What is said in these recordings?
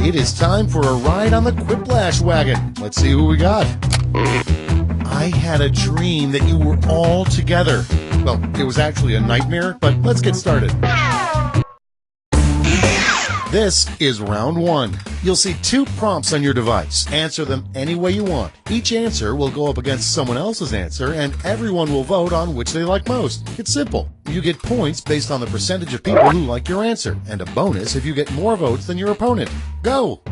It is time for a ride on the Quiplash wagon. Let's see who we got. I had a dream that you were all together. Well, it was actually a nightmare, but let's get started. This is round one. You'll see 2 prompts on your device. Answer them any way you want. Each answer will go up against someone else's answer, and everyone will vote on which they like most. It's simple. You get points based on the percentage of people who like your answer, and a bonus if you get more votes than your opponent. Go!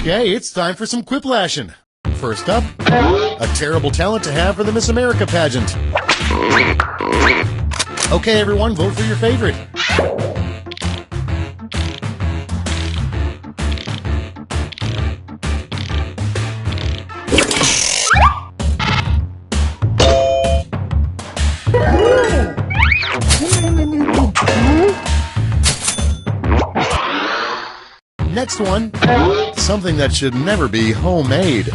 Okay, it's time for some quiplashing. First up, a terrible talent to have for the Miss America pageant. Okay, everyone, vote for your favorite. Next one, something that should never be homemade.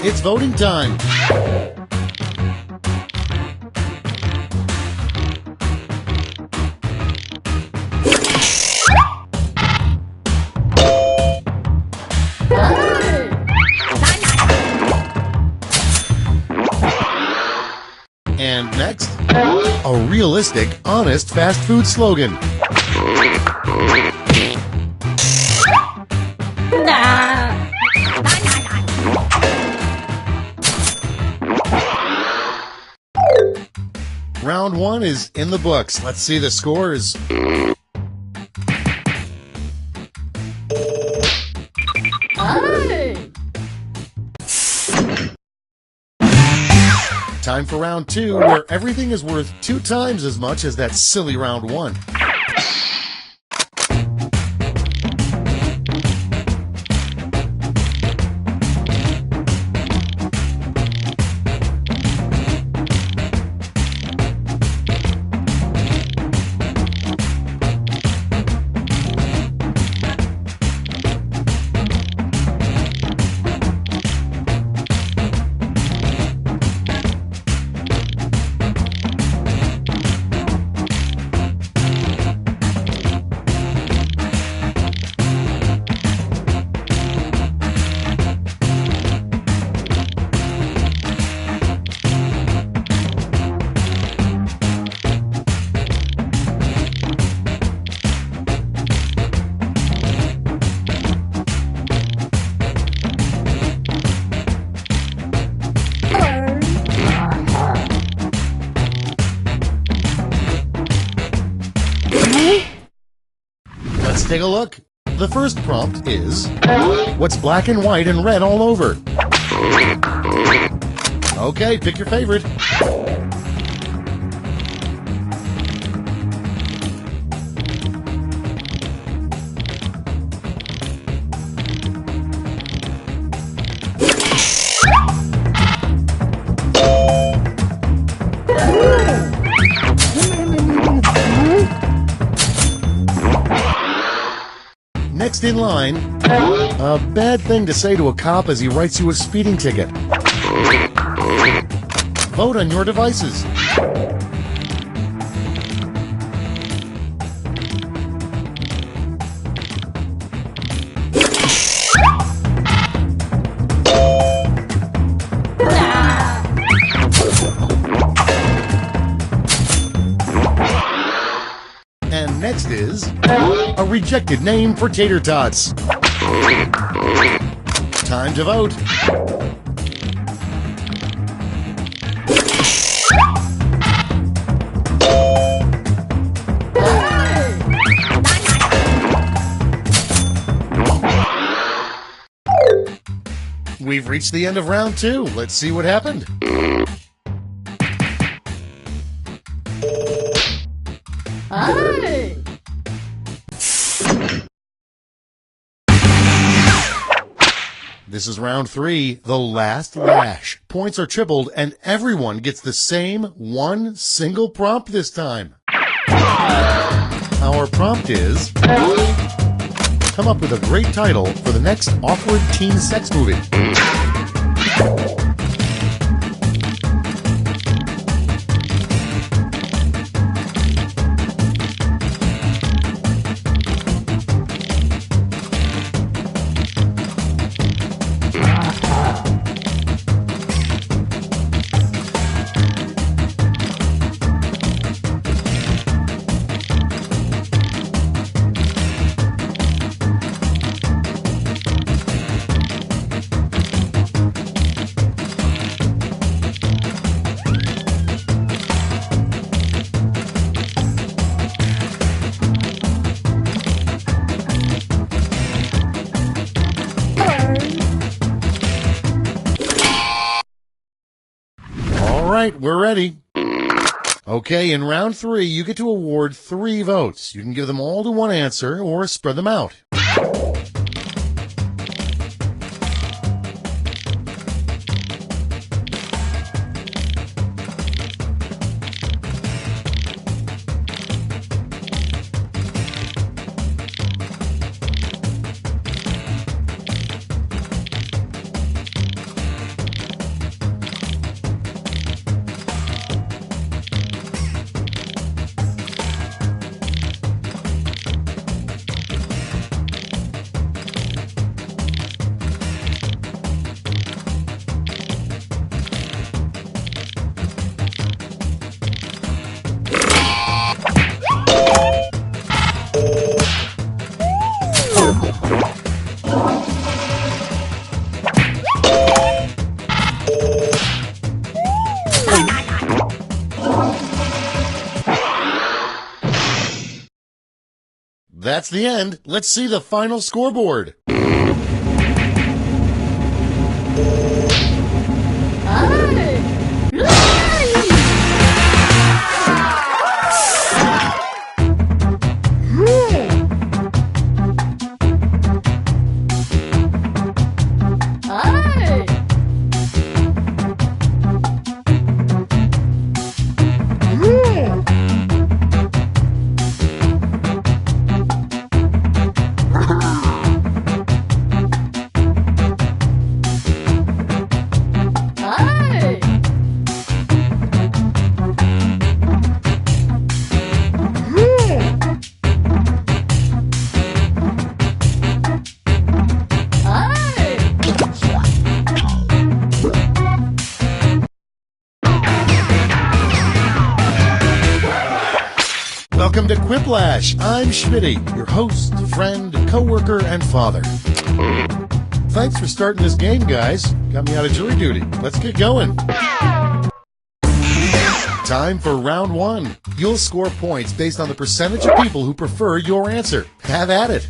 It's voting time. And next, a realistic, honest fast food slogan. Round one is in the books. Let's see the scores. Time for round two, where everything is worth 2 times as much as that silly round one. Let's take a look. The first prompt is, what's black and white and red all over? Okay, pick your favorite. in line. A bad thing to say to a cop as he writes you a speeding ticket. Vote on your devices. And next is a rejected name for tater tots. Time to vote. We've reached the end of round 2. Let's see what happened. Hey! This is round 3, the last lash. Points are tripled and everyone gets the same one single prompt this time. Our prompt is, come up with a great title for the next awkward teen sex movie. All right, we're ready. Okay, in round 3, you get to award 3 votes. You can give them all to one answer or spread them out. That's the end. Let's see the final scoreboard. Welcome to Quiplash. I'm Schmitty, your host, friend, co-worker, and father. Thanks for starting this game, guys. Got me out of jury duty. Let's get going. Time for round 1. You'll score points based on the percentage of people who prefer your answer. Have at it.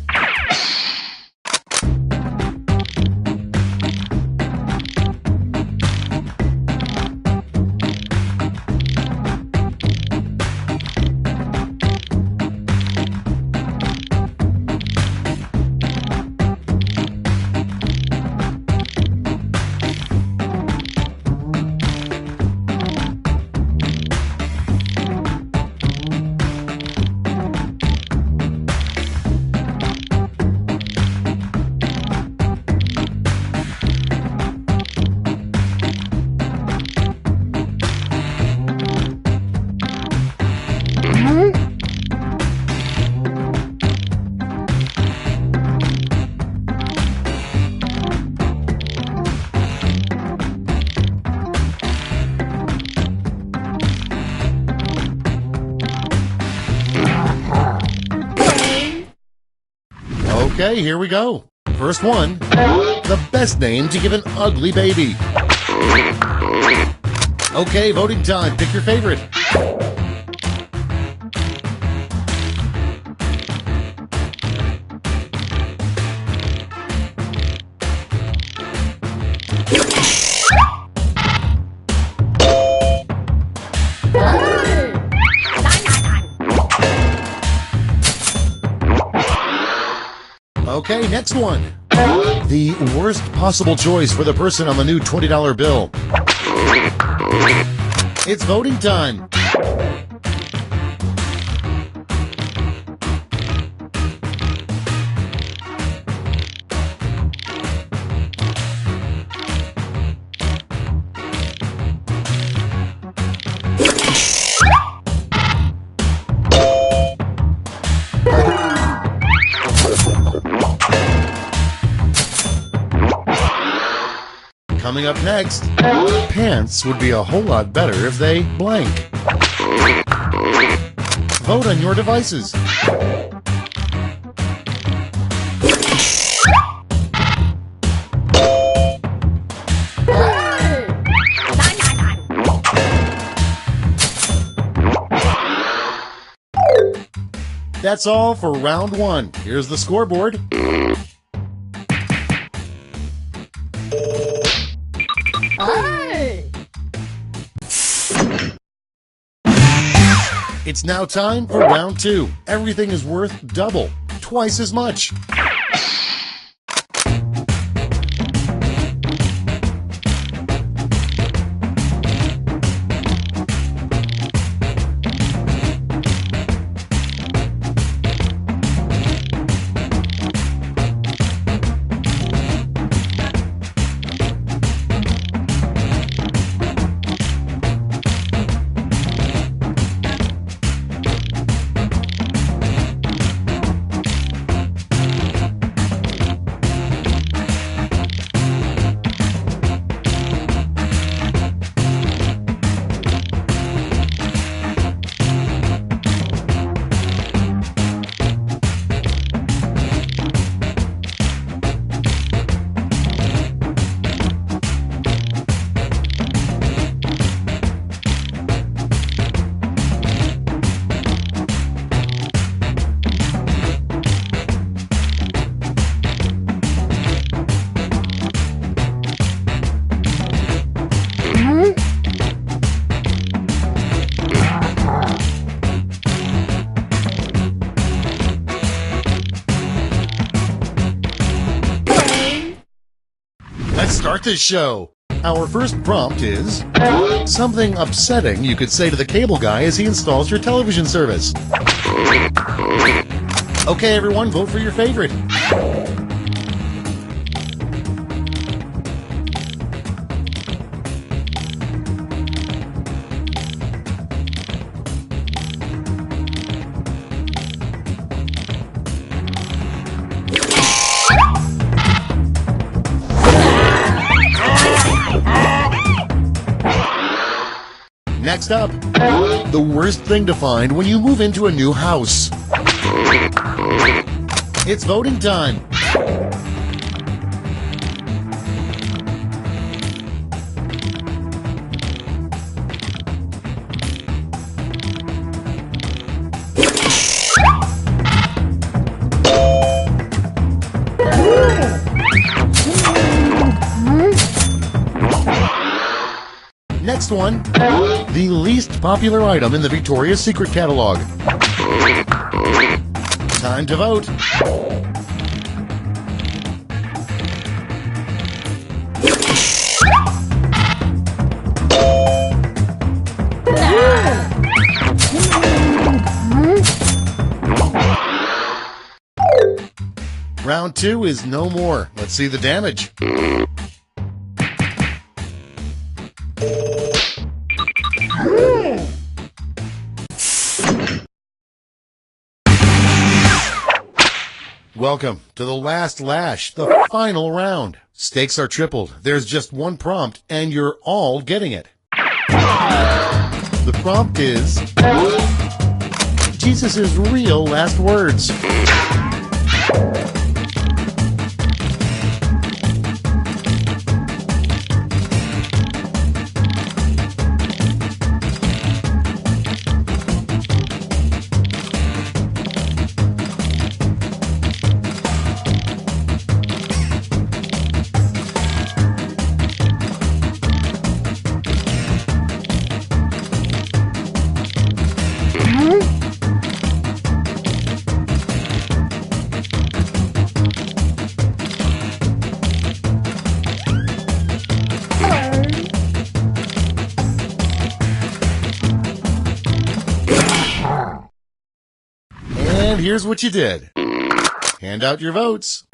Okay, here we go. First one, the best name to give an ugly baby. Okay, voting time. Pick your favorite. Okay, next one. The worst possible choice for the person on the new $20 bill. It's voting time. Coming up next, pants would be a whole lot better if they blank. Vote on your devices. That's all for round one. Here's the scoreboard. It's now time for round two. Everything is worth double, twice as much. Let's start this show. Our first prompt is something upsetting you could say to the cable guy as he installs your television service. Okay, everyone, vote for your favorite. Next up, the worst thing to find when you move into a new house. It's voting time. Next one, the least popular item in the Victoria's Secret catalog. Time to vote. Round two is no more. Let's see the damage. Welcome to the last lash, the final round. Stakes are tripled. There's just one prompt, and you're all getting it. The prompt is Jesus' real last words. here's what you did. Hand out your votes.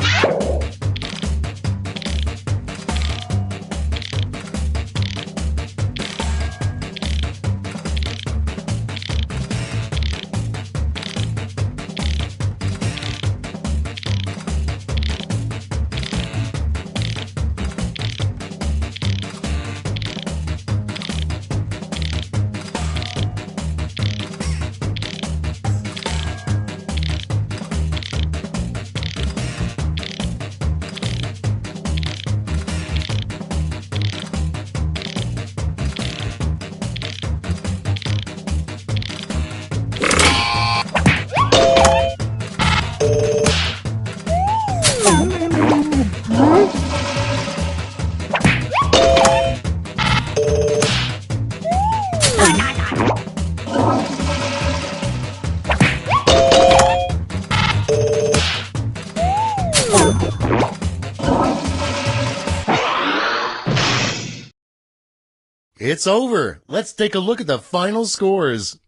It's over. Let's take a look at the final scores.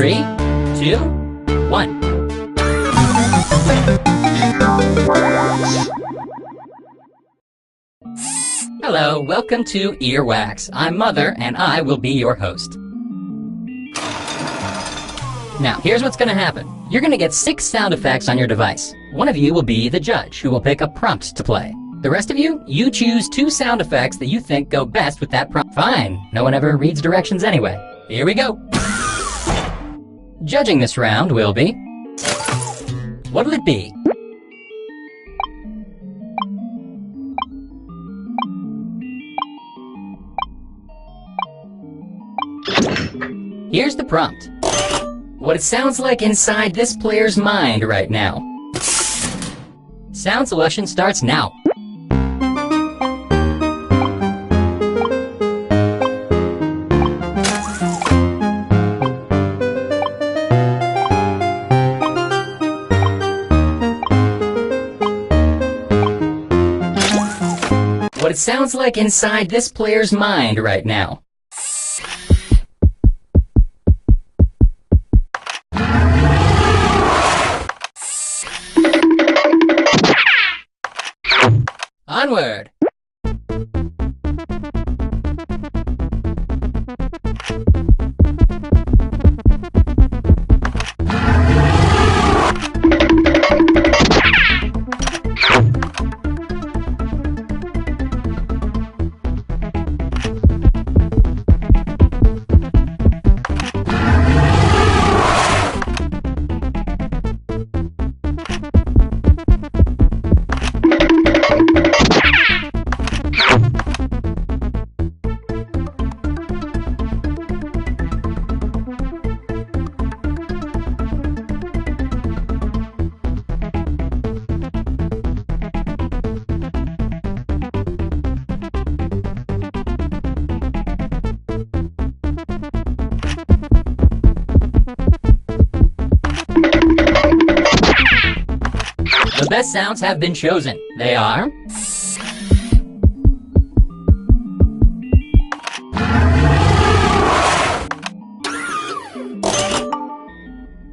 Three, two, one. Hello, welcome to Earwax. I'm Mother, and I will be your host. Now, here's what's going to happen. You're going to get 6 sound effects on your device. One of you will be the judge, who will pick a prompt to play. The rest of you choose 2 sound effects that you think go best with that prompt. Fine, no one ever reads directions anyway. Here we go. Judging this round will be... what'll it be? Here's the prompt. What it sounds like inside this player's mind right now. Sound selection starts now. What it sounds like inside this player's mind right now. Onward! best sounds have been chosen. They are...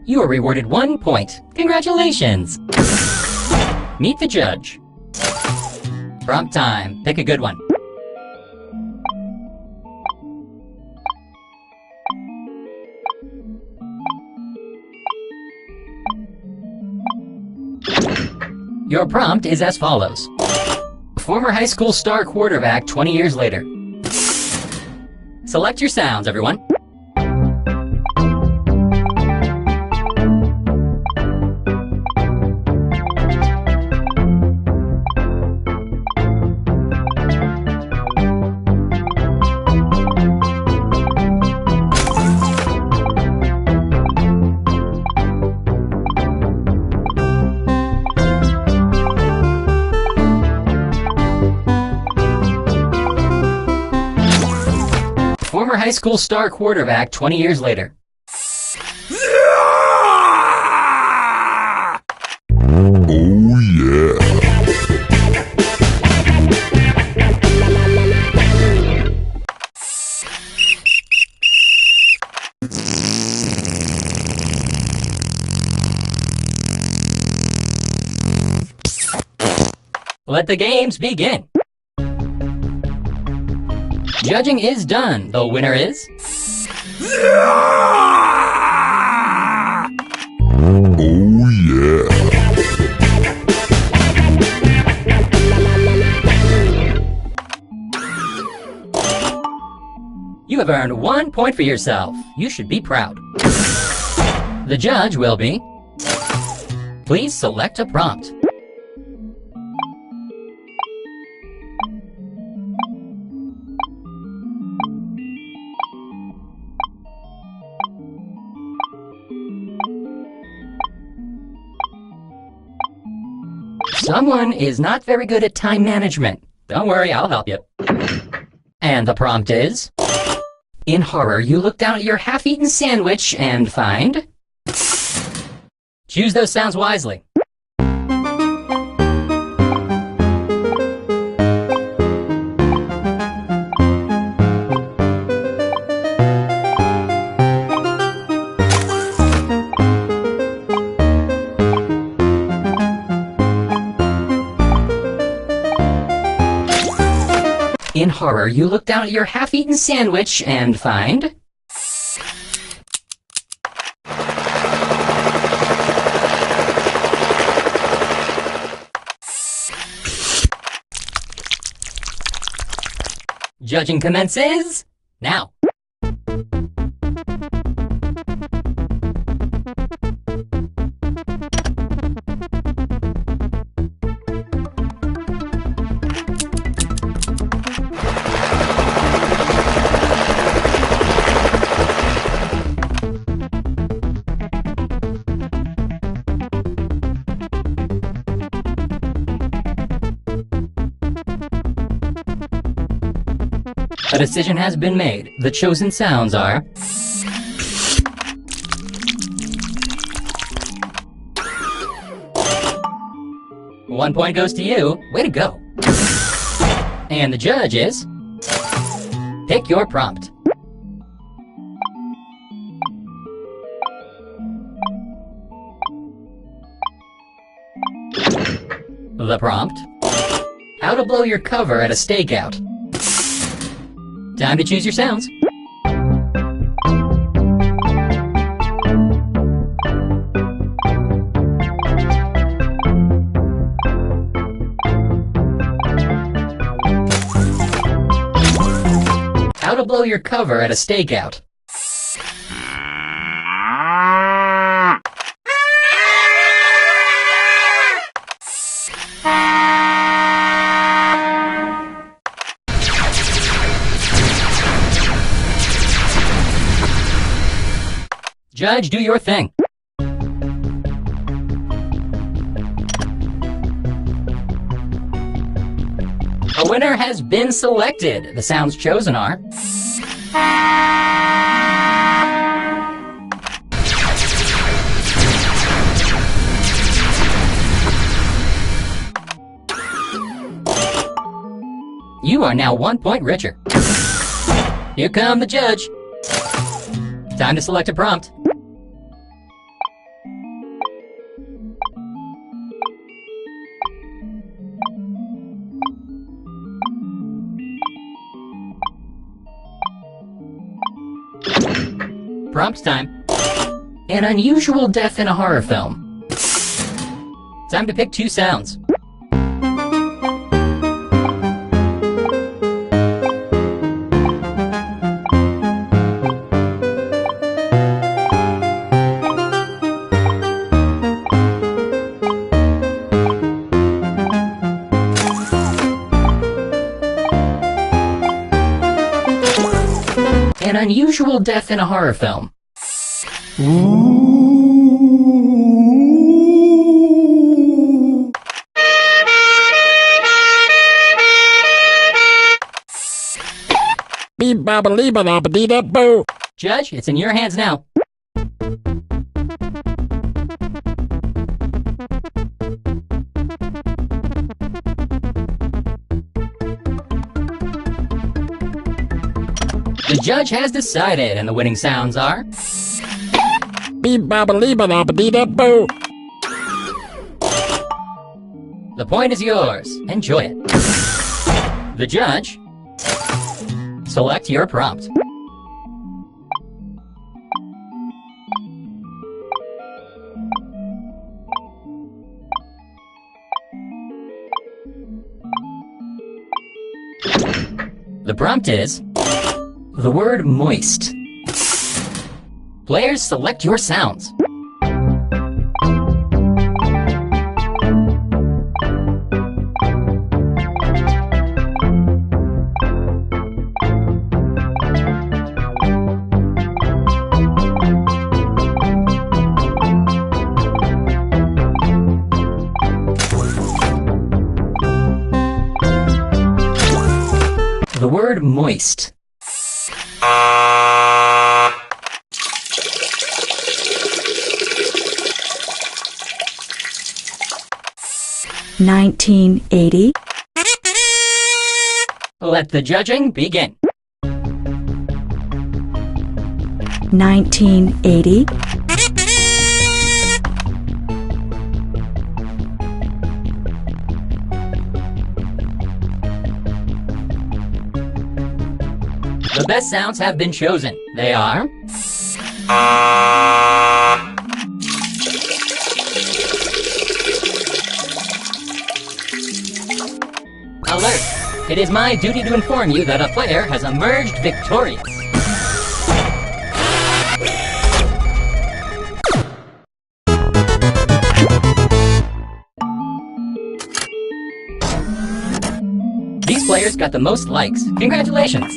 You are rewarded 1 point. Congratulations! Meet the judge. Prompt time. Pick a good one. Your prompt is as follows. Former high school star quarterback 20 years later. Select your sounds, everyone. Former high school star quarterback 20 years later. Oh yeah. Let the games begin. Judging is done. The winner is... Oh yeah. You have earned 1 point for yourself. You should be proud. The judge will be... Please select a prompt. Someone is not very good at time management. Don't worry, I'll help you. And the prompt is... In horror, you look down at your half-eaten sandwich and find... Choose those sounds wisely. In horror, you look down at your half-eaten sandwich and find... Judging commences now. A decision has been made. The chosen sounds are... One point goes to you. Way to go. And the judge is... Pick your prompt. The prompt... How to blow your cover at a stakeout. Time to choose your sounds. How to blow your cover at a stakeout. Judge, do your thing. A winner has been selected. The sounds chosen are... You are now 1 point richer. Here come the judge. Time to select a prompt. Prompt time. An unusual death in a horror film. Time to pick 2 sounds. An unusual death in a horror film. Beep-bop-a-lee-ba-da-ba-dee-da-boo. Judge, it's in your hands now. The judge has decided, and the winning sounds are... Beep-bop-a-lee-ba-da-ba-dee-da-boo. The point is yours. Enjoy it. The judge... Select your prompt. The prompt is... the word moist. Players, select your sounds. The word moist. $19.80. Let the judging begin. $19.80. The best sounds have been chosen. They are... Alert! It is my duty to inform you that a player has emerged victorious. These players got the most likes. Congratulations!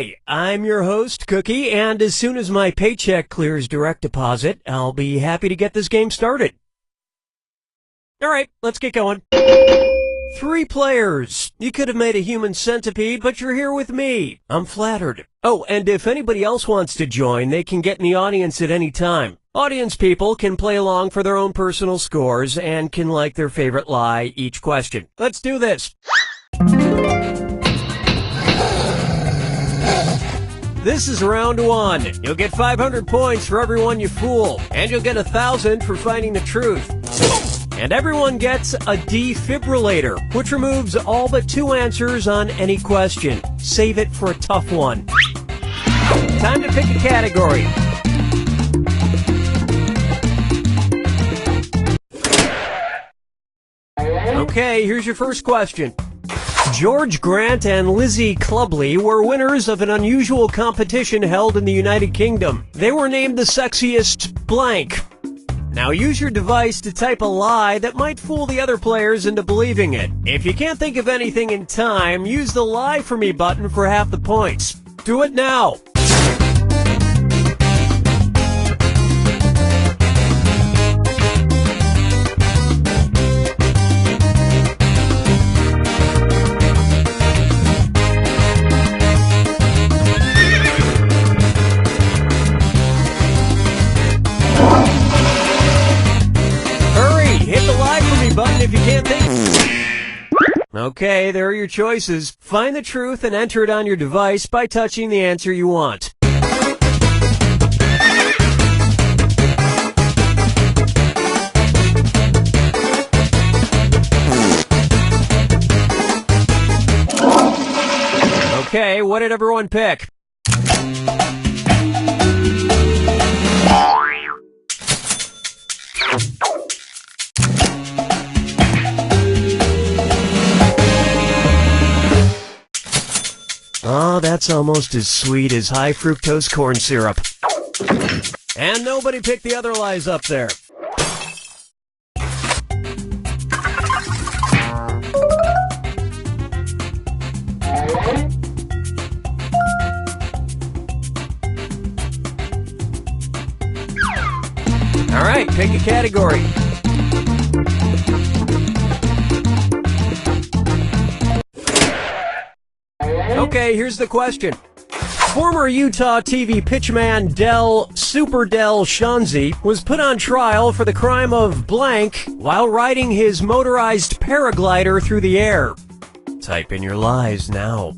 Hi, I'm your host, Cookie, and as soon as my paycheck clears direct deposit, I'll be happy to get this game started. Alright, let's get going. 3 players. You could have made a human centipede, but you're here with me. I'm flattered. Oh, and if anybody else wants to join, they can get in the audience at any time. Audience people can play along for their own personal scores and can like their favorite lie each question. Let's do this. This is round 1. You'll get 500 points for everyone you fool, and you'll get 1,000 for finding the truth. And everyone gets a defibrillator, which removes all but 2 answers on any question. Save it for a tough one. Time to pick a category. Okay, here's your first question. George Grant and Lizzie Clubley were winners of an unusual competition held in the United Kingdom. They were named the sexiest blank. Now use your device to type a lie that might fool the other players into believing it. If you can't think of anything in time, use the Lie For Me button for half the points. Do it now! Button if you can't think. Okay, there are your choices. Find the truth and enter it on your device by touching the answer you want. Okay, what did everyone pick? Oh, that's almost as sweet as high fructose corn syrup. And nobody picked the other lies up there. All right, pick a category. Okay, here's the question. Former Utah TV pitchman Super Del Shanzi was put on trial for the crime of blank while riding his motorized paraglider through the air. Type in your lies now.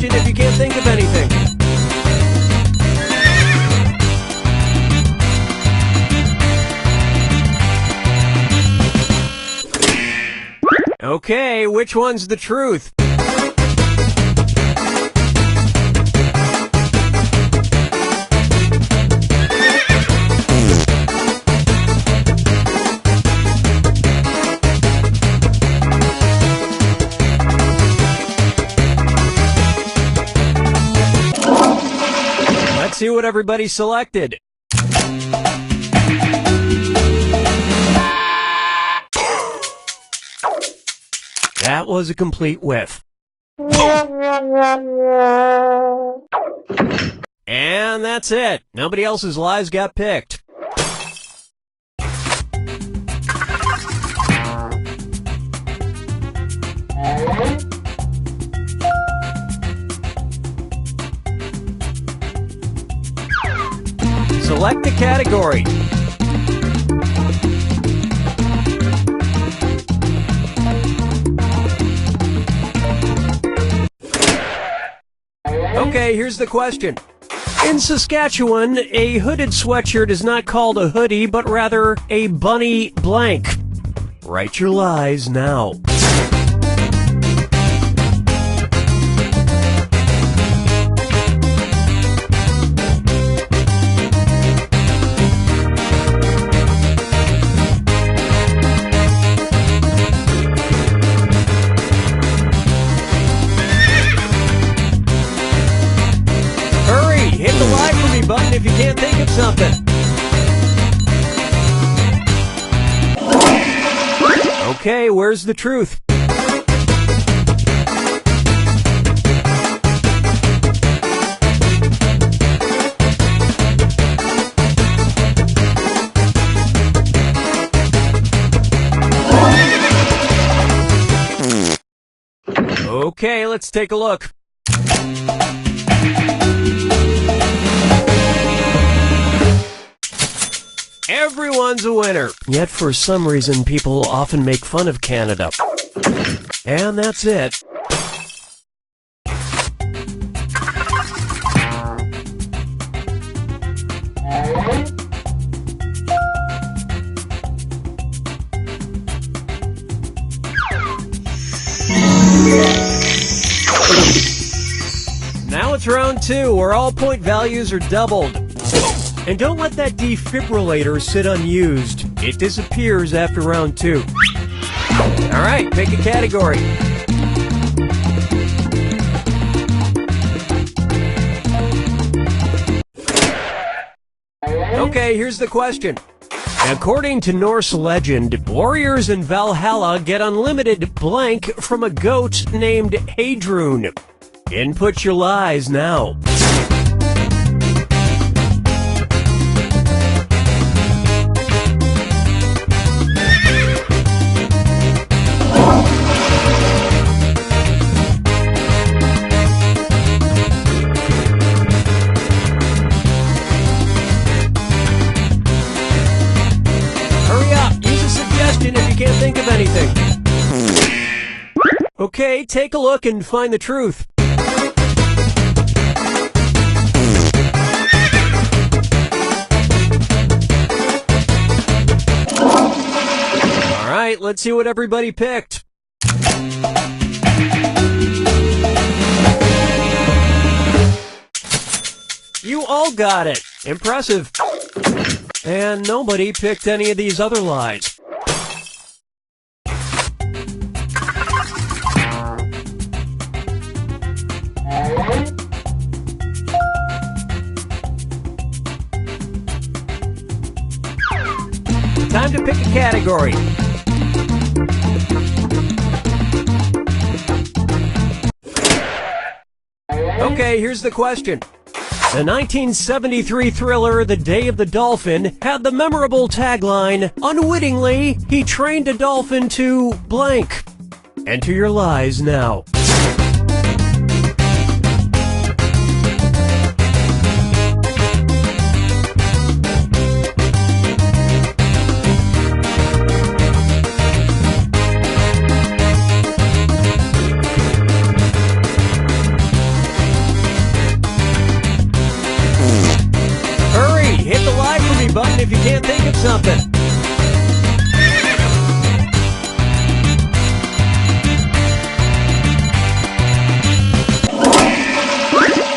If you can't think of anything. Okay, which one's the truth? See what everybody selected. That was a complete whiff. And that's it. Nobody else's lies got picked. Select the category. Okay, here's the question. In Saskatchewan, a hooded sweatshirt is not called a hoodie, but rather a bunny blank. Write your lies now. button if you can't think of something. Okay, where's the truth? Okay, let's take a look. Everyone's a winner. Yet for some reason, people often make fun of Canada. And that's it. Now it's round 2, where all point values are doubled. And don't let that defibrillator sit unused. It disappears after round 2. Alright, pick a category. Okay, here's the question. According to Norse legend, warriors in Valhalla get unlimited blank from a goat named Heidrun. Input your lies now. If you can't think of anything. Okay, take a look and find the truth. Alright, let's see what everybody picked. You all got it. Impressive. And nobody picked any of these other lies. Time to pick a category. Okay, here's the question. The 1973 thriller The Day of the Dolphin had the memorable tagline, "Unwittingly, he trained a dolphin to blank." Enter your lies now. Button if you can't think of something.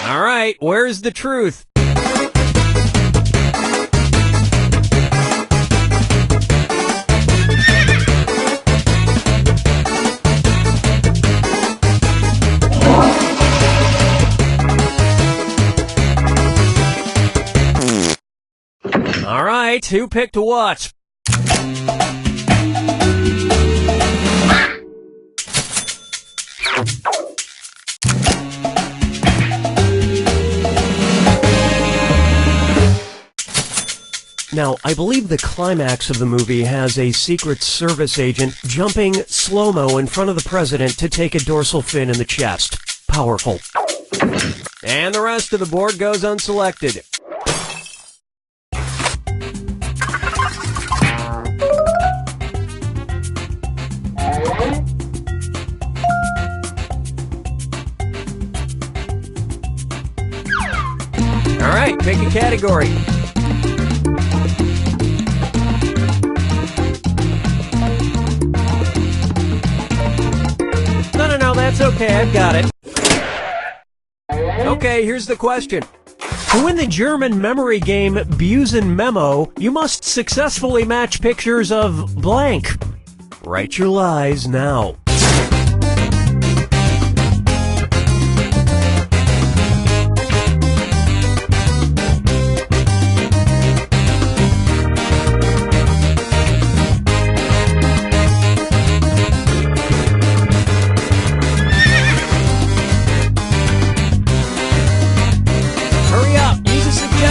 All right, where's the truth? All right, who picked what? Now, I believe the climax of the movie has a Secret Service agent jumping slow-mo in front of the president to take a dorsal fin in the chest. Powerful. And the rest of the board goes unselected. All right, pick a category. No, that's okay, I've got it. Okay, here's the question. To win the German memory game Busen Memo, you must successfully match pictures of blank. Write your lies now.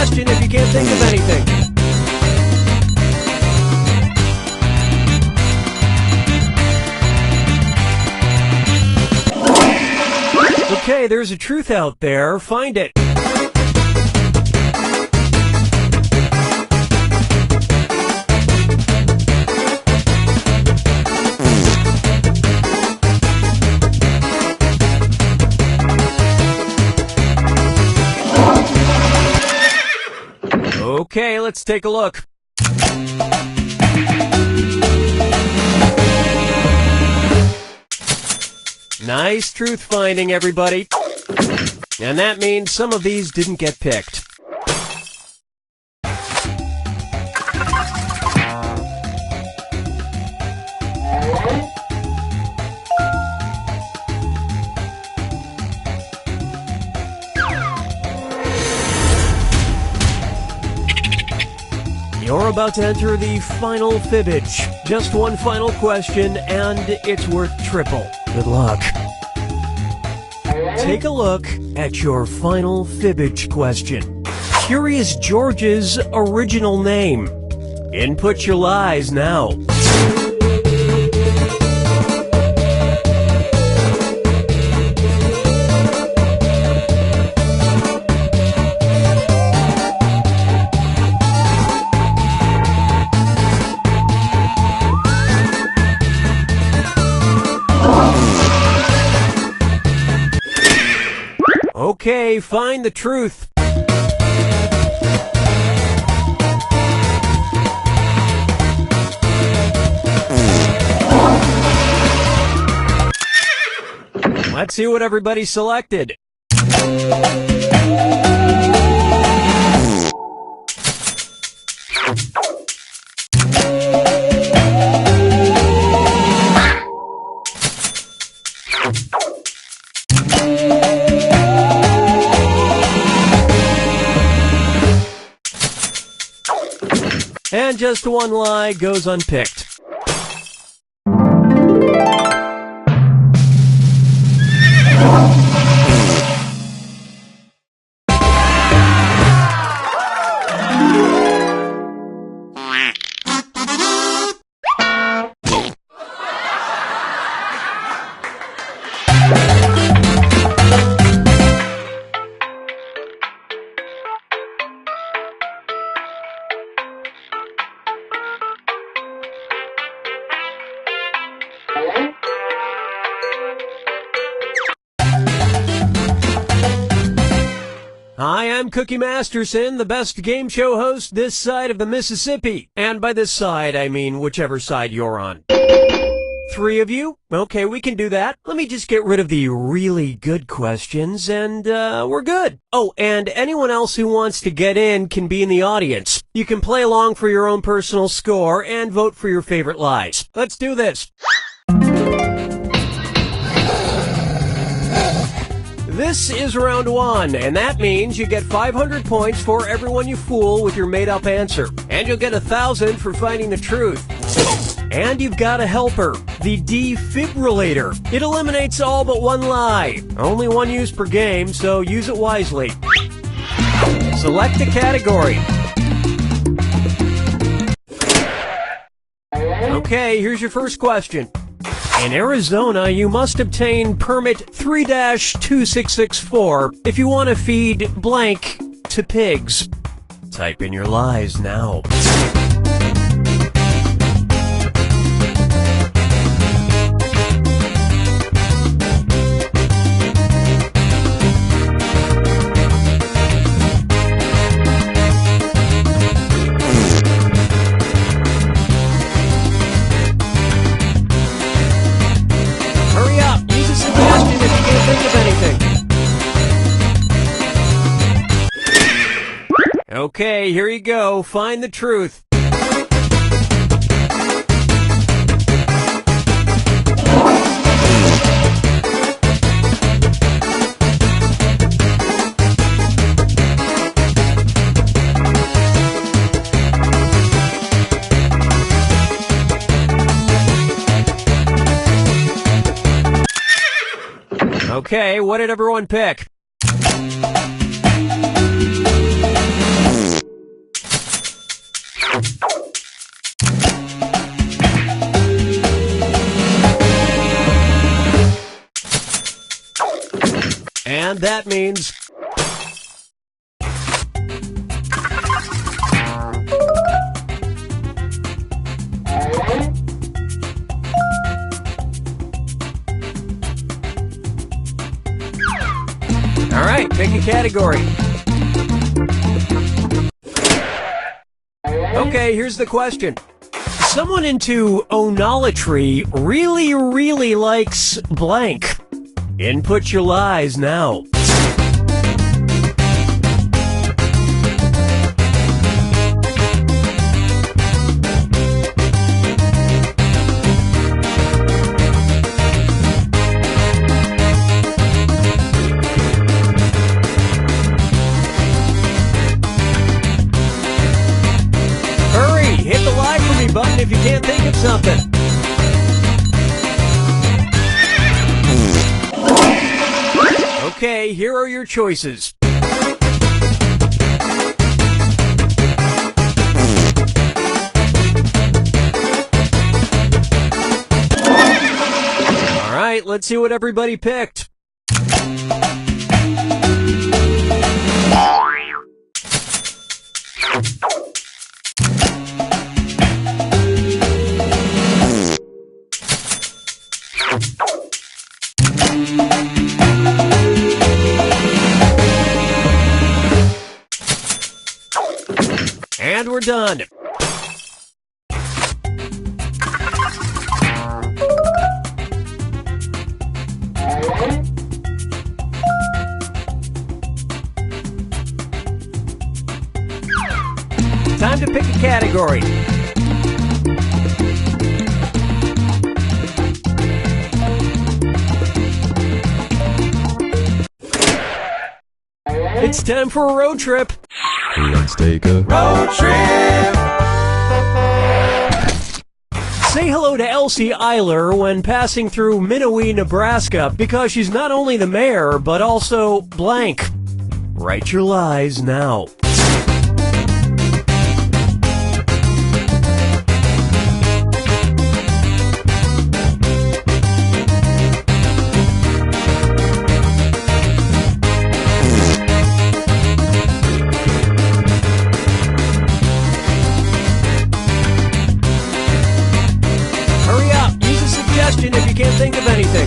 suggestion if you can't think of anything. Okay, there's a truth out there. Find it. Okay, let's take a look. Nice truth finding, everybody. And that means some of these didn't get picked. You're about to enter the final fibbage. Just one final question, and it's worth triple. Good luck. Take a look at your final fibbage question. Curious George's original name. Input your lies now. Okay, find the truth. Let's see what everybody selected. And just one lie goes unpicked. Hi, I'm Cookie Masterson, the best game show host this side of the Mississippi. And by this side, I mean whichever side you're on. 3 of you? Okay, we can do that. Let me just get rid of the really good questions, and we're good. Oh, and anyone else who wants to get in can be in the audience. You can play along for your own personal score and vote for your favorite lies. Let's do this. This is round 1, and that means you get 500 points for everyone you fool with your made-up answer. And you'll get 1,000 for finding the truth. And you've got a helper, the defibrillator. It eliminates all but one lie. Only one use per game, so use it wisely. Select a category. Okay, here's your first question. In Arizona, you must obtain permit 3-2664 if you want to feed blank to pigs. Type in your lies now. Okay, here you go. Find the truth. Okay, what did everyone pick? And that means... All right, pick a category. Okay, here's the question. Someone into onolatry really likes blank. Input your lies now. Hit the like for me button if you can't think of something. Okay, here are your choices. All right, let's see what everybody picked. And we're done. Time to pick a category. It's time for a road trip. Let's take a road trip. Say hello to Elsie Eiler when passing through Minowee, Nebraska, because she's not only the mayor, but also blank. Write your lies now. If you can't think of anything.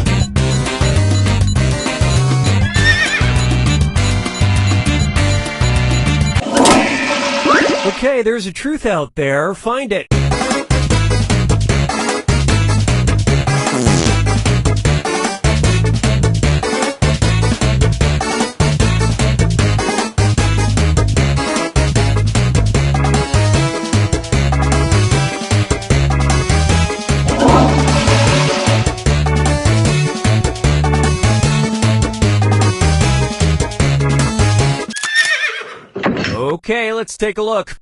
Okay, there's a truth out there. Find it. Okay, let's take a look.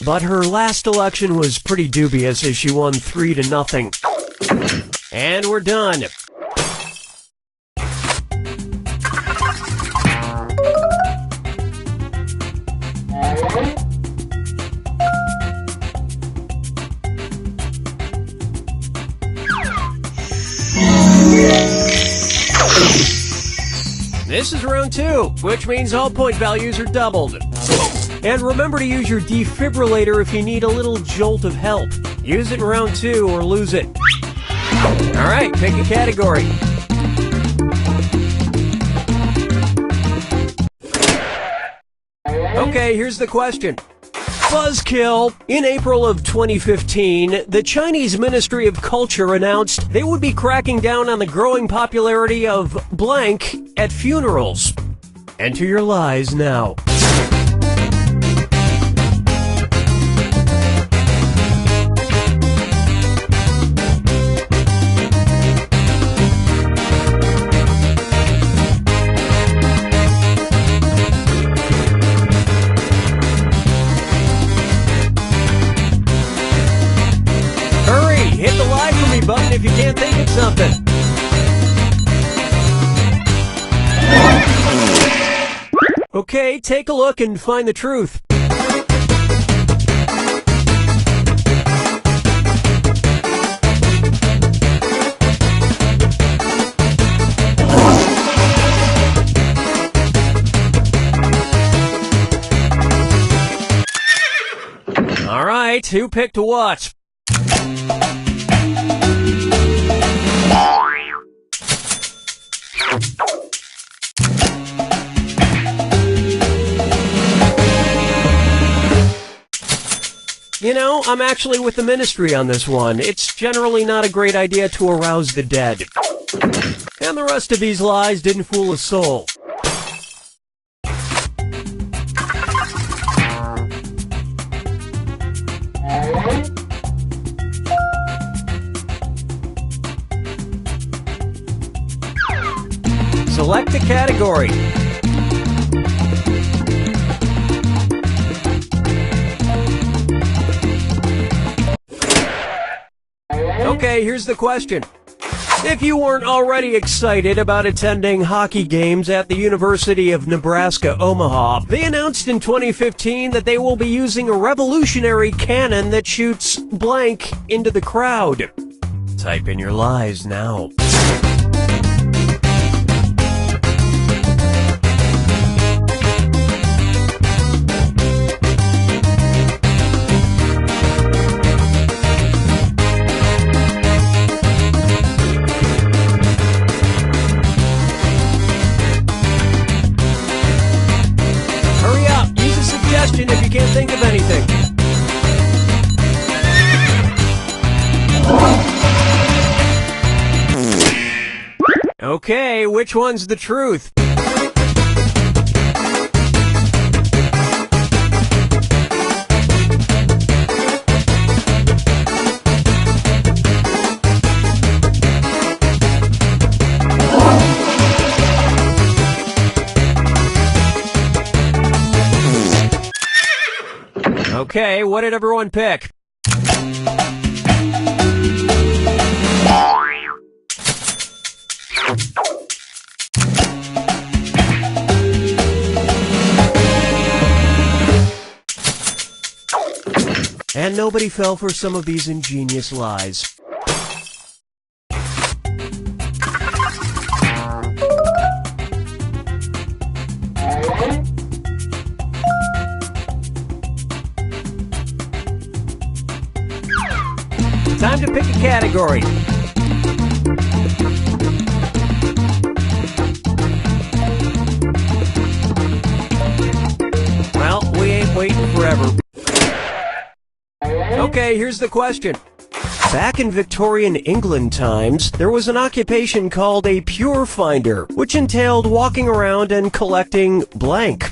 But her last election was pretty dubious as she won 3-0. And we're done. This is round 2, which means all point values are doubled. And remember to use your defibrillator if you need a little jolt of help. Use it in round 2 or lose it. Alright, pick a category. Okay, here's the question. Buzzkill. In April of 2015, the Chinese Ministry of Culture announced they would be cracking down on the growing popularity of blank at funerals. Enter your lies now. Hit the like for me button if you can't think of something. Okay, take a look and find the truth. All right, who picked what? You know, I'm actually with the ministry on this one. It's generally not a great idea to arouse the dead. And the rest of these lies didn't fool a soul. Select a category. Okay, here's the question. If you weren't already excited about attending hockey games at the University of Nebraska, Omaha, they announced in 2015 that they will be using a revolutionary cannon that shoots blank into the crowd. Type in your lies now. If you can't think of anything. Okay, which one's the truth? Okay, what did everyone pick? And nobody fell for some of these ingenious lies. Time to pick a category. Well, we ain't waiting forever. Okay, here's the question. Back in Victorian England times, there was an occupation called a pure finder, which entailed walking around and collecting blank.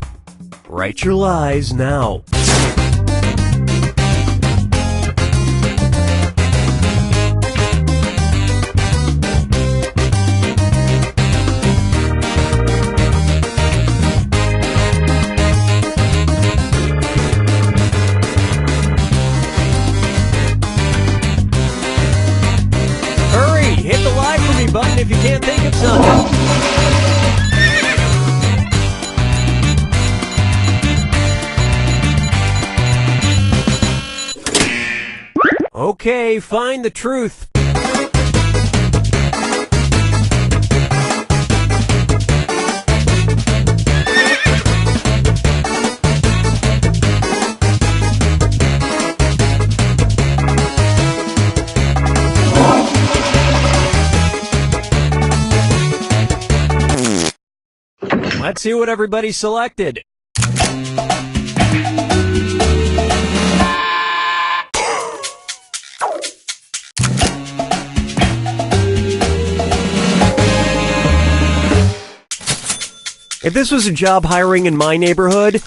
Write your lies now. Hit the like for me button if you can't think of something. Okay, find the truth. Let's see what everybody selected. If this was a job hiring in my neighborhood,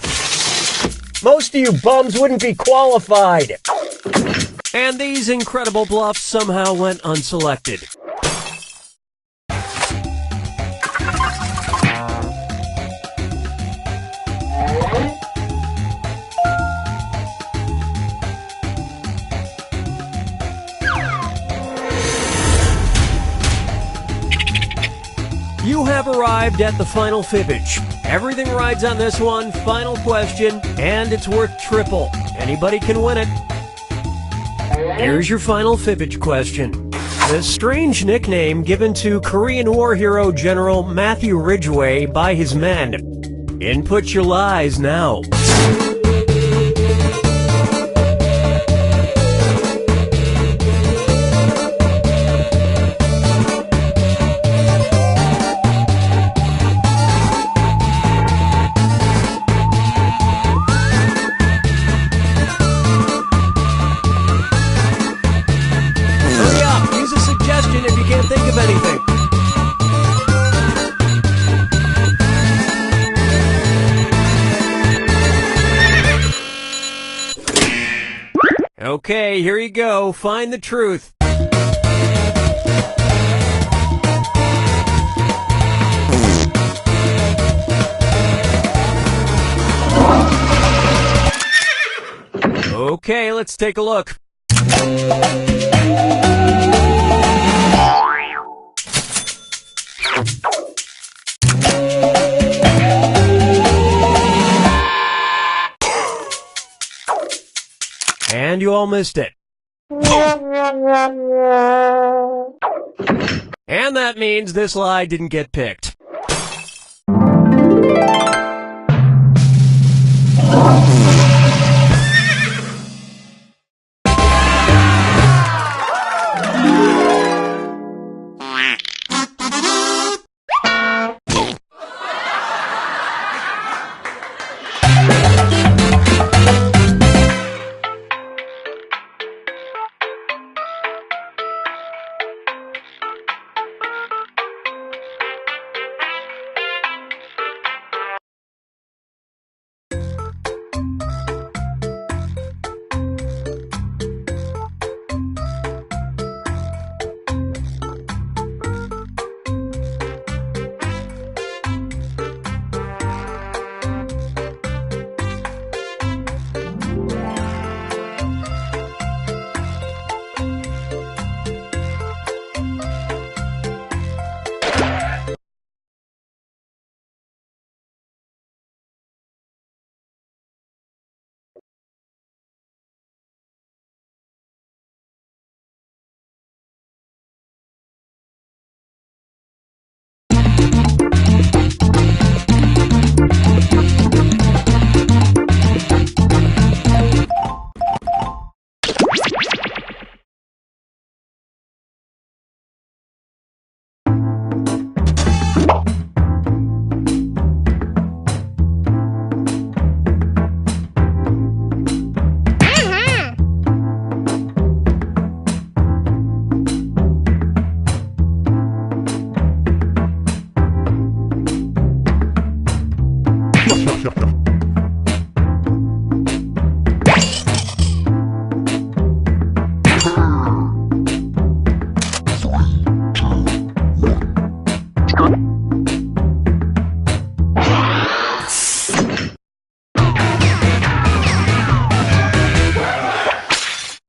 most of you bums wouldn't be qualified. And these incredible bluffs somehow went unselected. You have have arrived at the final fibbage. Everything rides on this one. Final question, and it's worth triple. Anybody can win it. Here's your final fibbage question. The strange nickname given to Korean War hero General Matthew Ridgway by his men. Input your lies now. If you can't think of anything. Okay, here you go. Find the truth. Okay, let's take a look. And you all missed it. And that means this lie didn't get picked.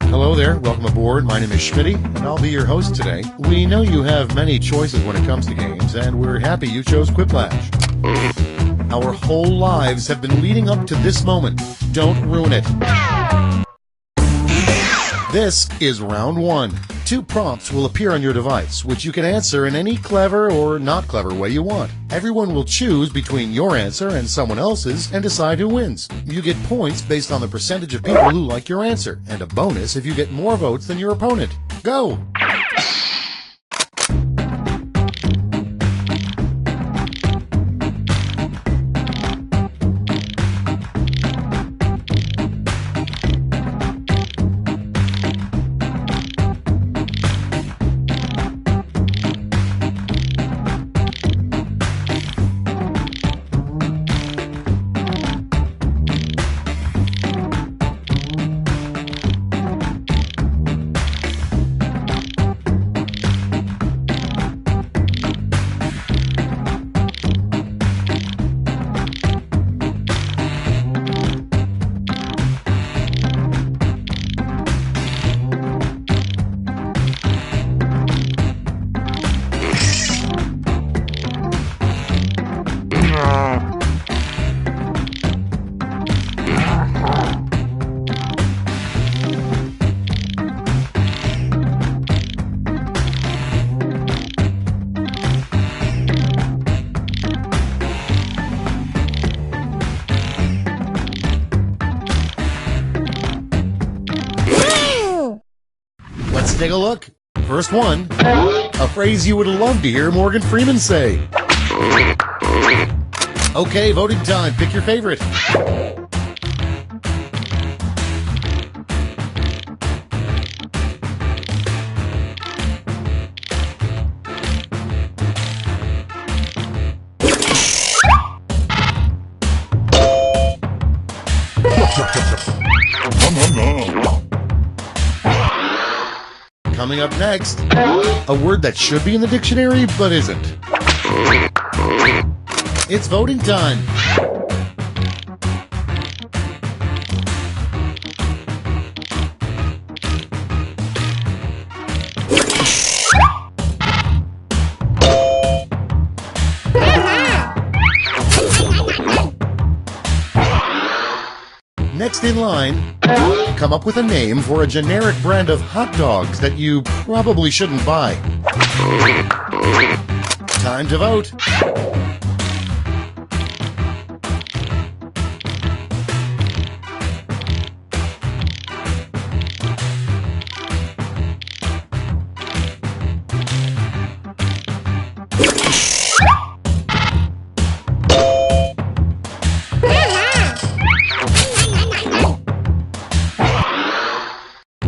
Hello there, welcome aboard. My name is Schmitty, and I'll be your host today. We know you have many choices when it comes to games, and we're happy you chose Quiplash. Our whole lives have been leading up to this moment. Don't ruin it. This is round one. 2 prompts will appear on your device, which you can answer in any clever or not clever way you want. Everyone will choose between your answer and someone else's and decide who wins. You get points based on the percentage of people who like your answer, and a bonus if you get more votes than your opponent. Go! Let's take a look. First one, a phrase you would love to hear Morgan Freeman say. Okay, voting time. Pick your favorite. Coming up next, a word that should be in the dictionary but isn't. It's voting time. Next in line, come up with a name for a generic brand of hot dogs that you probably shouldn't buy. Time to vote.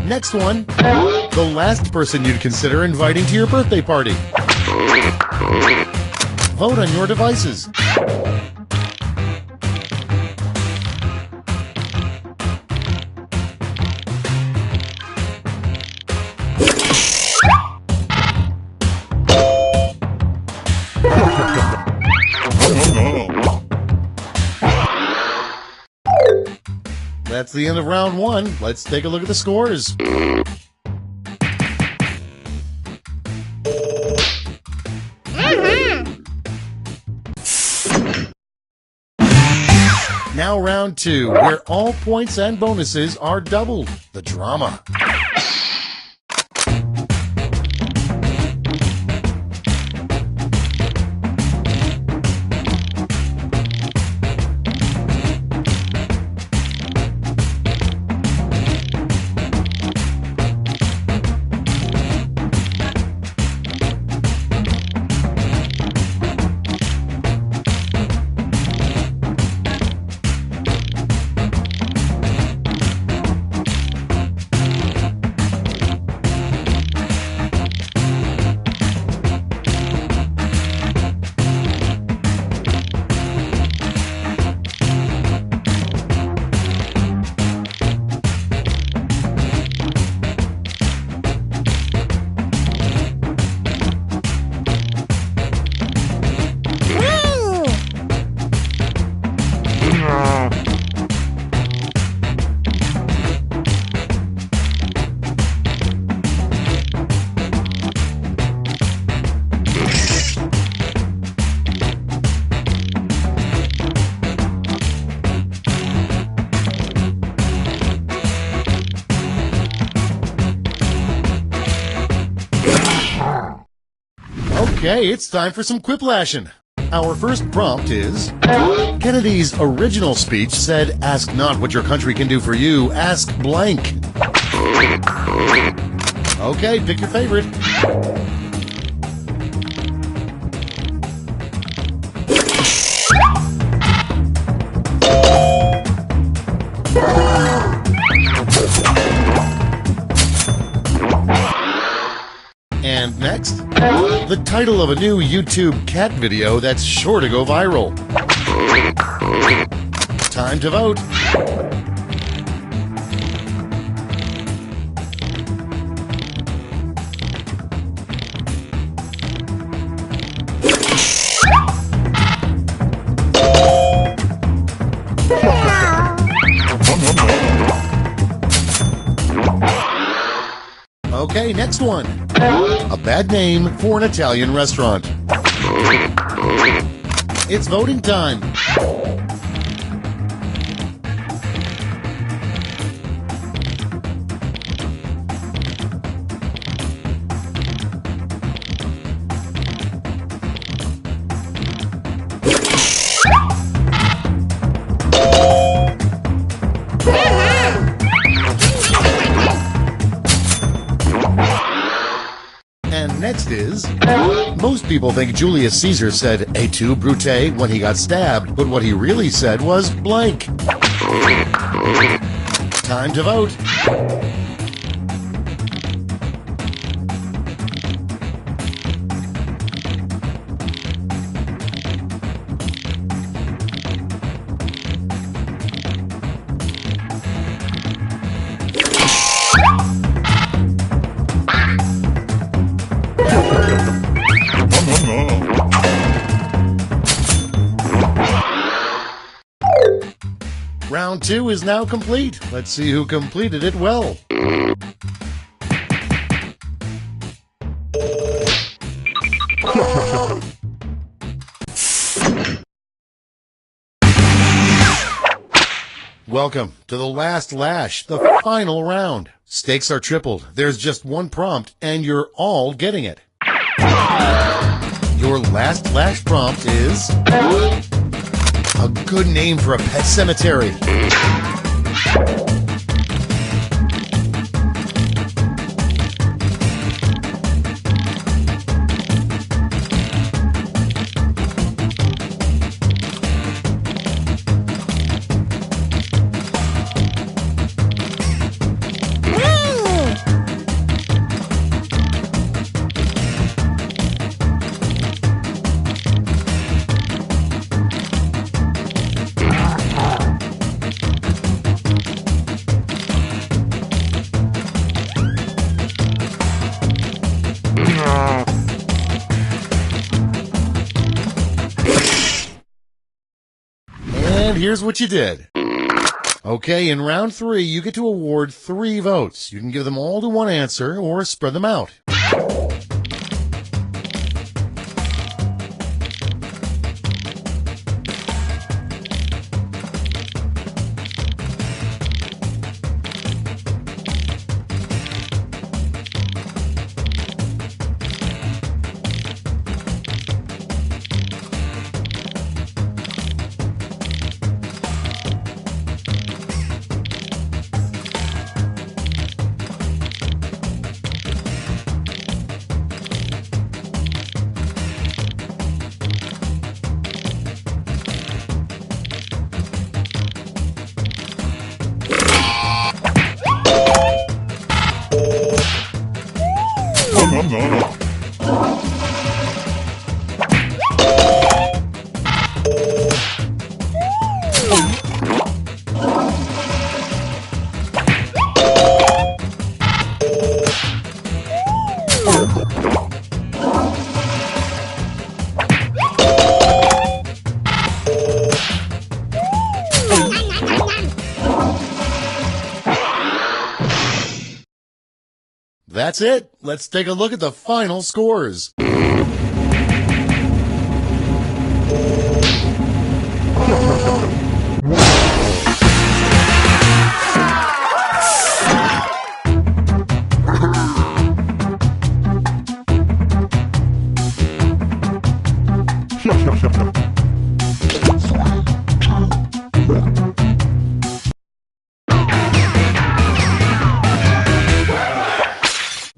Next one, the last person you'd consider inviting to your birthday party. Vote on your devices. That's the end of round one. Let's take a look at the scores. Now round two, where all points and bonuses are doubled. The drama. Okay, it's time for some quiplashing. Our first prompt is, Kennedy's original speech said, "Ask not what your country can do for you, ask blank." Okay, pick your favorite. And next, the title of a new YouTube cat video that's sure to go viral. Time to vote. Okay, next one. A bad name for an Italian restaurant. It's voting time. next is... Most people think Julius Caesar said "et tu, Brute" when he got stabbed, but what he really said was blank. Time to vote. Round 2 is now complete. Let's see who completed it well. Welcome to the last lash, the final round. Stakes are tripled. There's just one prompt, and you're all getting it. Your last lash prompt is... a good name for a pet cemetery. And here's what you did. Okay, in round 3, you get to award 3 votes. You can give them all to one answer or spread them out. That's it. Let's take a look at the final scores.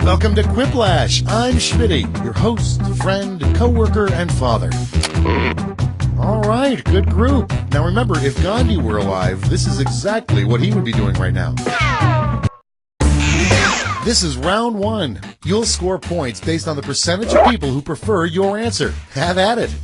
Welcome to Quiplash. I'm Schmitty, your host, friend, co-worker, and father. All right, good group. Now remember, if Gandhi were alive, this is exactly what he would be doing right now. This is round 1. You'll score points based on the percentage of people who prefer your answer. Have at it.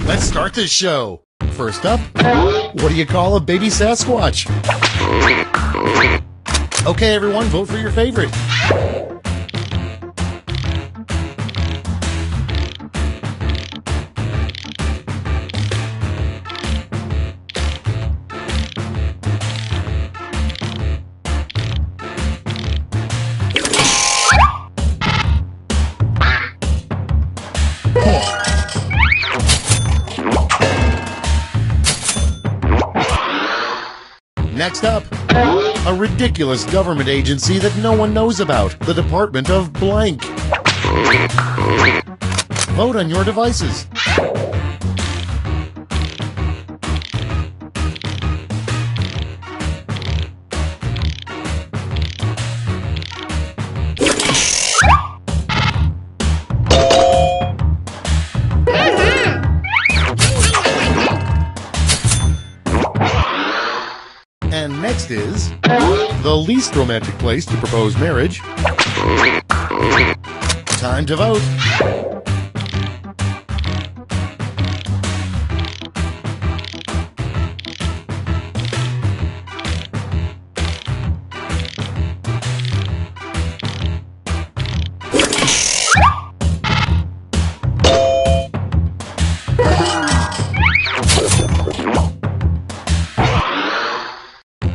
Let's start this show. First up, what do you call a baby Sasquatch? Okay, everyone, vote for your favorite. Next up, a ridiculous government agency that no one knows about, the Department of Blank. Vote on your devices. And next is the least romantic place to propose marriage. Time to vote.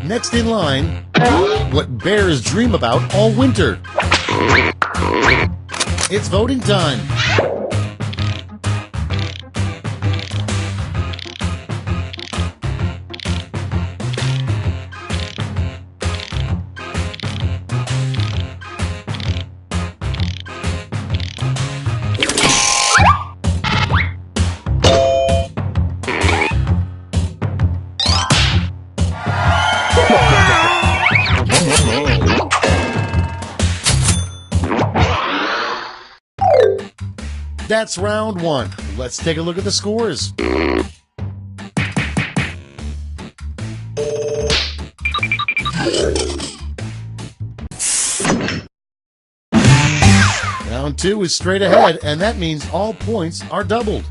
Next in line, what bears dream about all winter. It's voting time. That's round one. Let's take a look at the scores. Round two is straight ahead, and that means all points are doubled.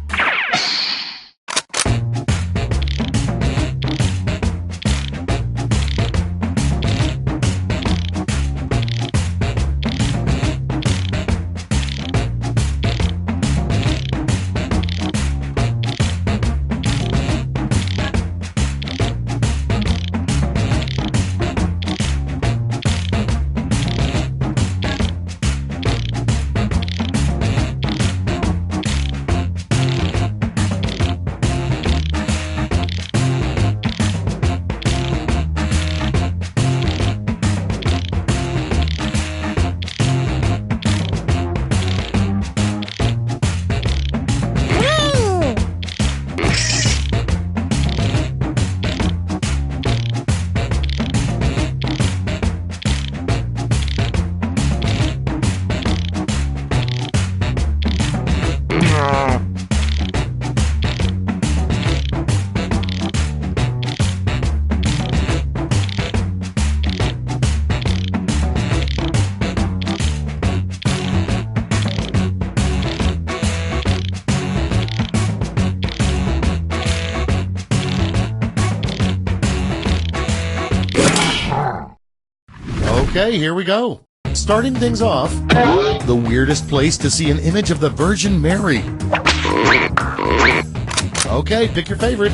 Okay, here we go. Starting things off, the weirdest place to see an image of the Virgin Mary. Okay, pick your favorite.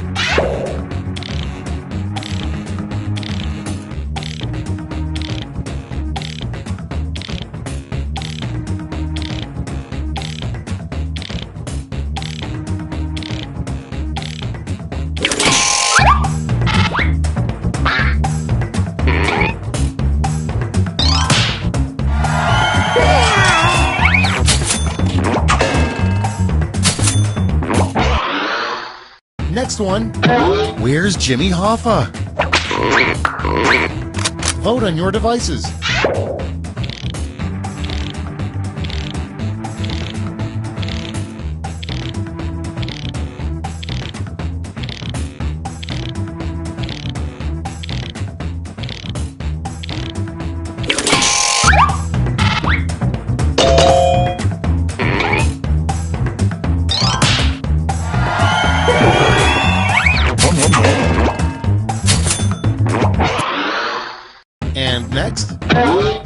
Next one, where's Jimmy Hoffa? Vote on your devices.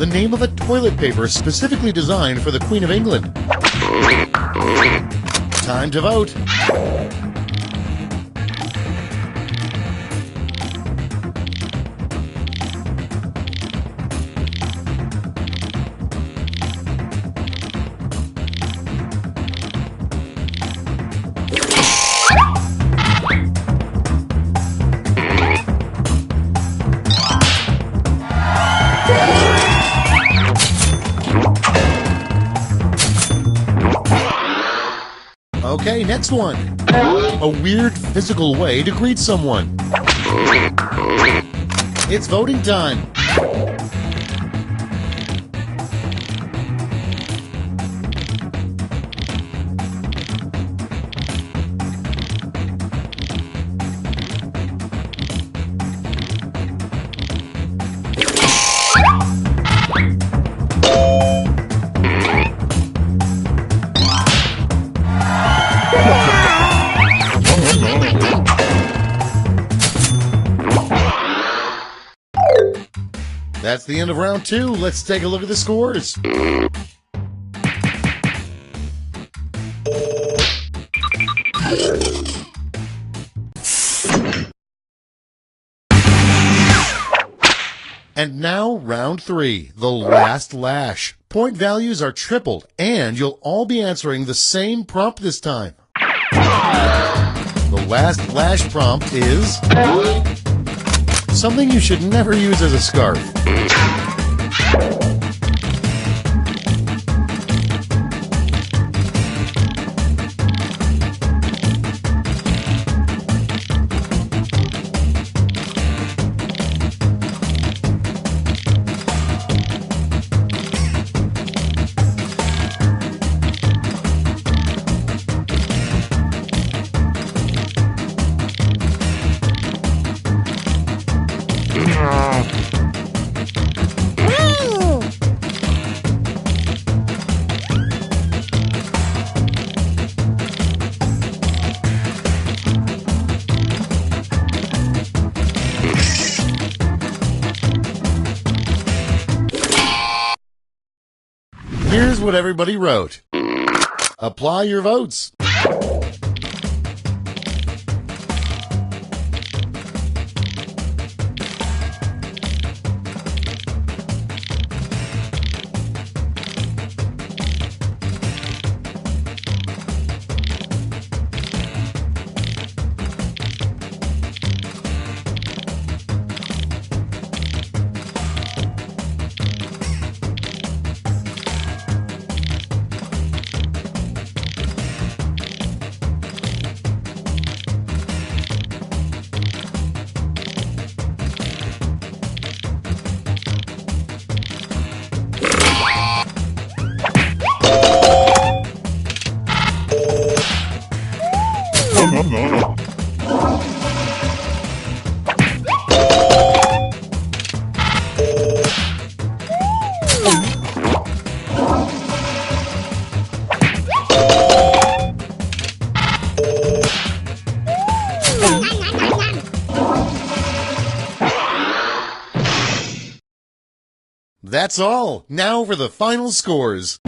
the name of a toilet paper specifically designed for the Queen of England. Time to vote. Okay, next one. A weird physical way to greet someone. It's voting time. That's the end of round 2. Let's take a look at the scores. And now round 3, the last lash. Point values are tripled, and you'll all be answering the same prompt this time. The last lash prompt is something you should never use as a scarf. Here's what everybody wrote. Apply your votes. That's all. Now for the final scores.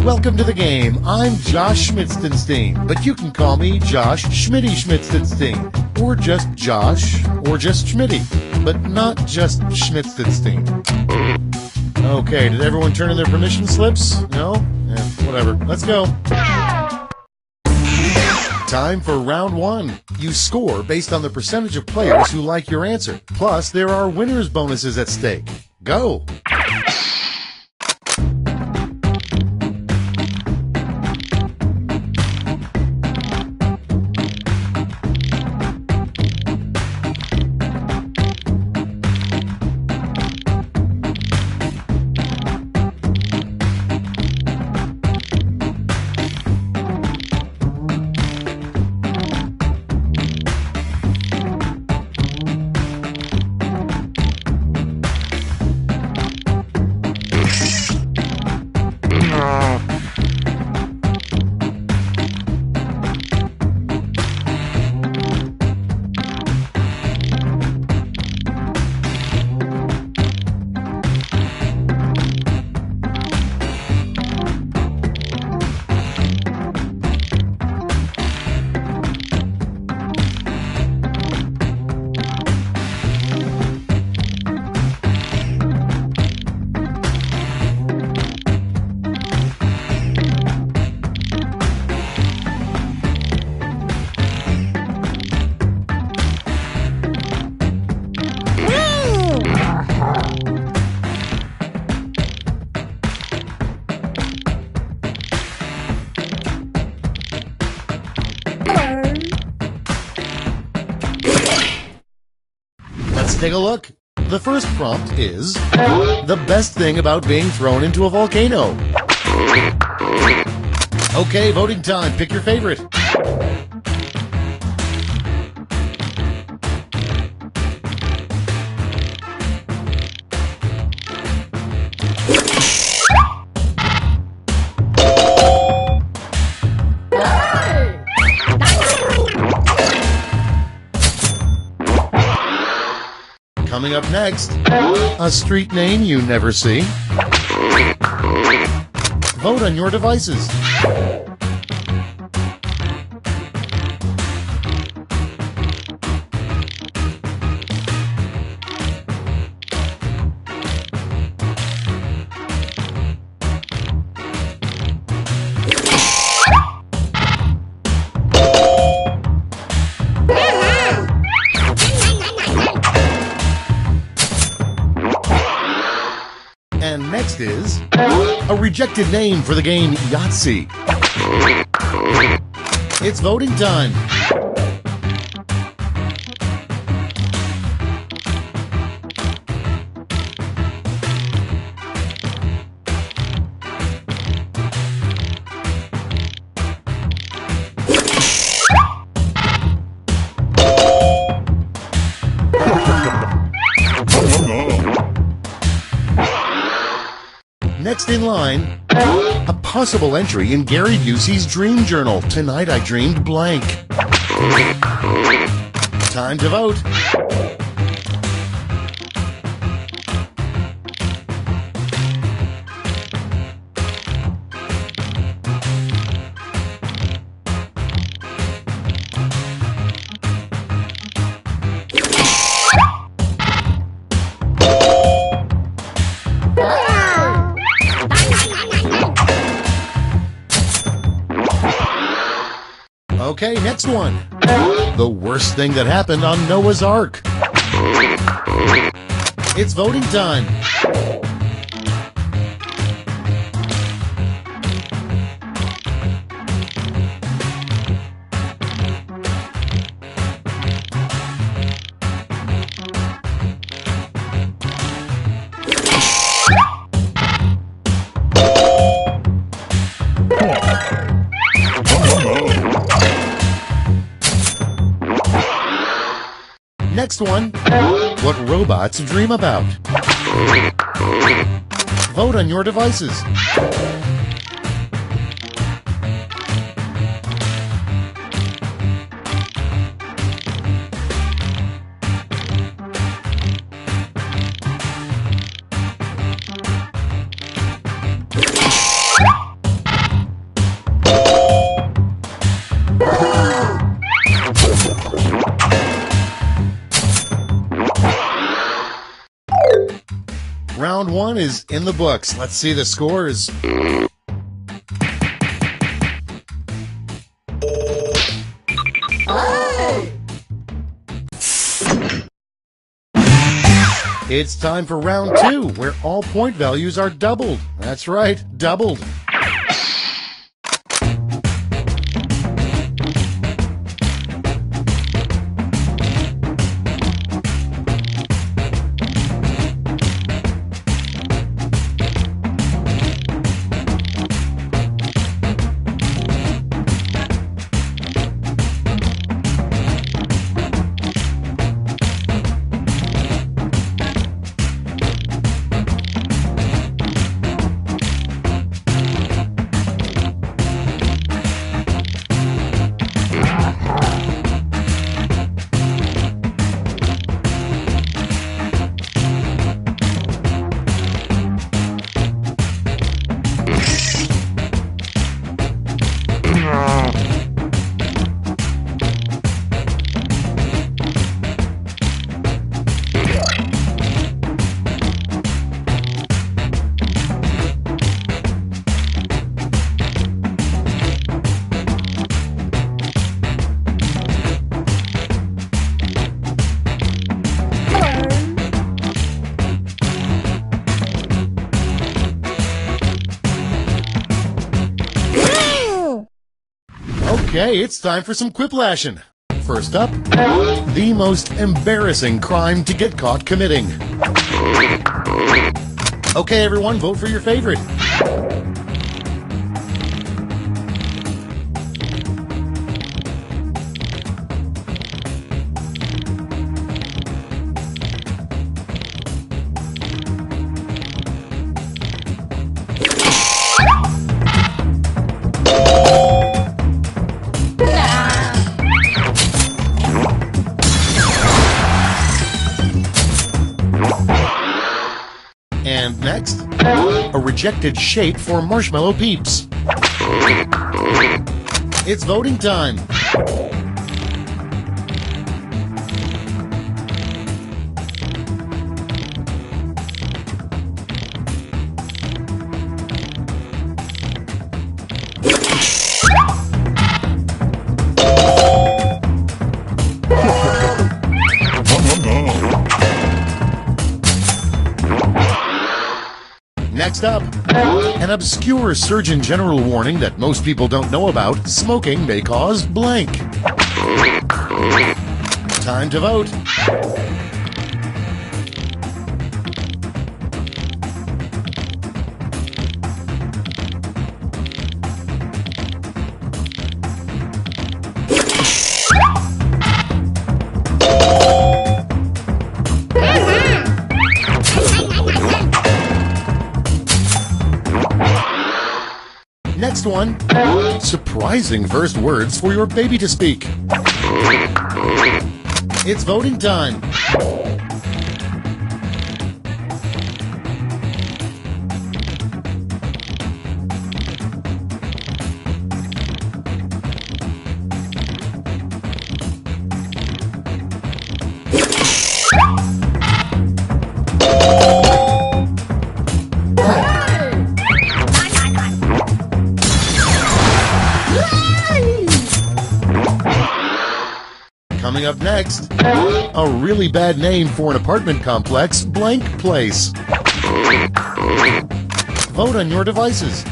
Welcome to the game. I'm Josh Schmitzenstein, but you can call me Josh Schmitty Schmitzenstein, or just Josh, or just Schmitty, but not just Schmitzenstein. Okay, did everyone turn in their permission slips? No? Whatever. Let's go. Time for round one. You score based on the percentage of players who like your answer. Plus, there are winners' bonuses at stake. Go! Let's take a look. The first prompt is the best thing about being thrown into a volcano. Okay, voting time. Pick your favorite. Coming up next, a street name you never see. Vote on your devices. And next is a rejected name for the game Yahtzee. It's voting time. Next in line, a possible entry in Gary Busey's dream journal. Tonight I dreamed blank. Time to vote. Okay, next one. The worst thing that happened on Noah's Ark. It's voting time. Next one, what robots dream about. Vote on your devices. one is in the books. Let's see the scores. It's time for round 2, where all point values are doubled. That's right, doubled. Okay, it's time for some quiplashing. First up, the most embarrassing crime to get caught committing. Okay, everyone, vote for your favorite. And next, a rejected shape for marshmallow peeps. It's voting time. Next up, an obscure Surgeon General warning that most people don't know about: smoking may cause blank. Time to vote. Next one, surprising first words for your baby to speak. It's voting time. Coming up next, a really bad name for an apartment complex: blank place. Vote on your devices.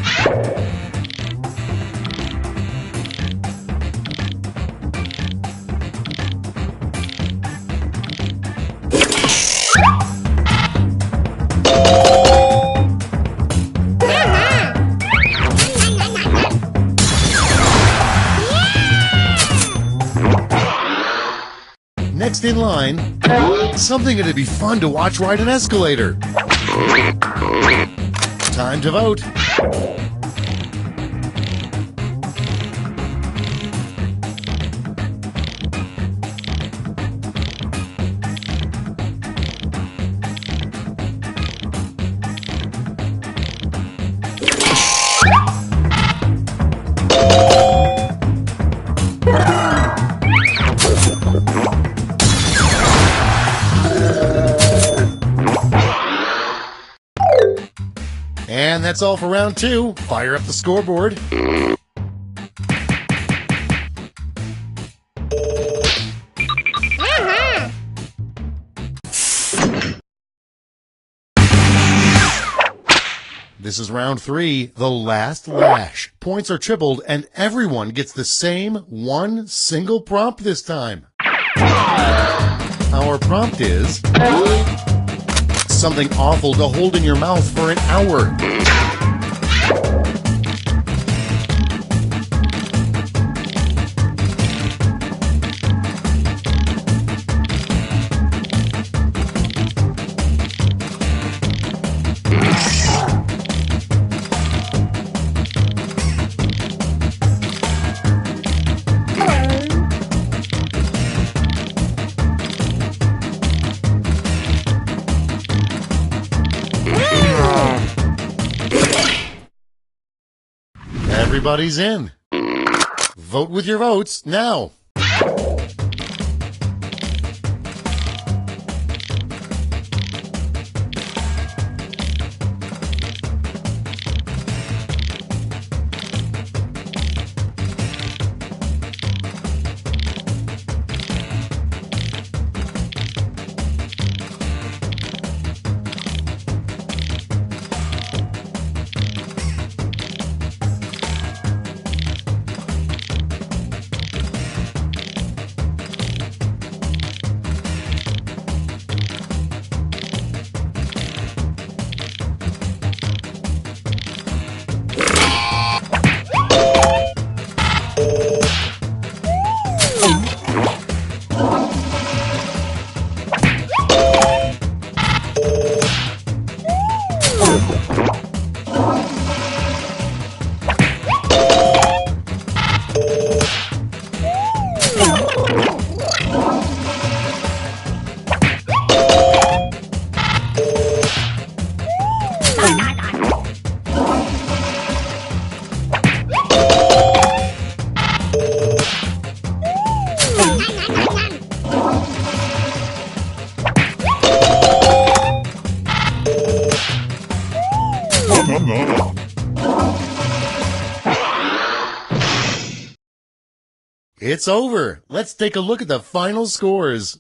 Next in line, something that'd be fun to watch ride an escalator. Time to vote. That's all for round 2. Fire up the scoreboard. This is round 3, the last lash. Points are tripled and everyone gets the same one single prompt this time. Our prompt is something awful to hold in your mouth for an hour. Everybody's in. Vote with your votes now. It's over. Let's take a look at the final scores.